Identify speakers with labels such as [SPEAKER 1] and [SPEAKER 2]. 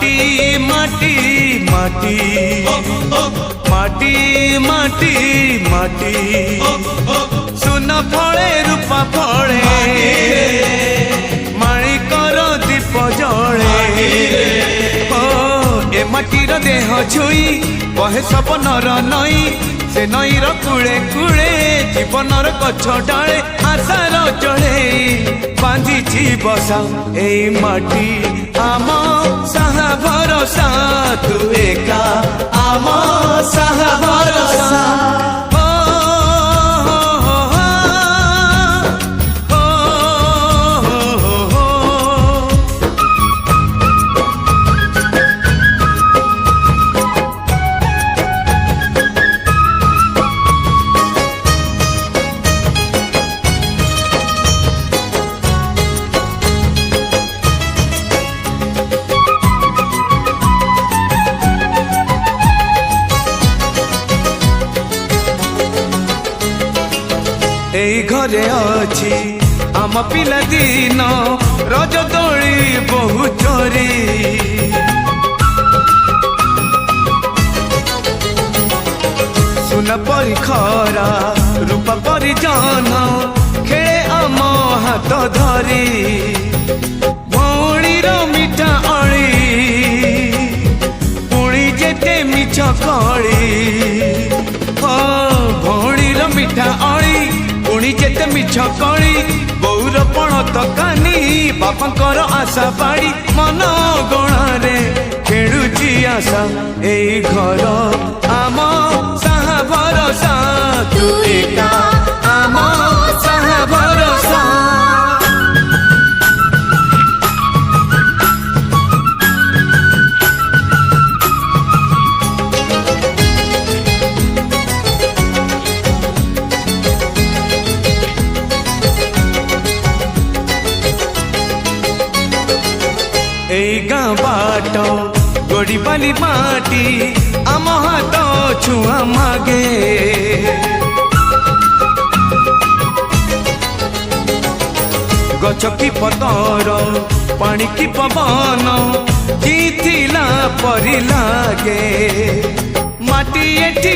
[SPEAKER 1] माटी माटी माटी माटी माटी माटी सुन फले रूपा फले माणिकर दीप जले ए माटीर देह छुई कहे सपनर नई से नईर कूले कूले जीवनर गछ डाले आशार जड़े बांधी बसा ए माटी आम साहा भरोसा तू एका आम साहा भरोसा एई घरे अछि आम पिला दिन रज दोली बहु चोरी सुन परी खरा रूप परी जन खेले आम हाथ धरी भौणीर मिठा अली पुणी जेते मिछ कली भौणीर मिठा अली पुणी जेते मिछ कली बौर पण तकानी बापांकर आशा पाड़ी मन गणारे खेलुची आशा एई घर आम साहा भरोसा तू एका आम साहा भरोसा एई गाँ बाट गोड़ी बाली माटी आम हाथ छुआ मागे गछ की पतर पानी की पवन जीथिला परी लागे माटी एठी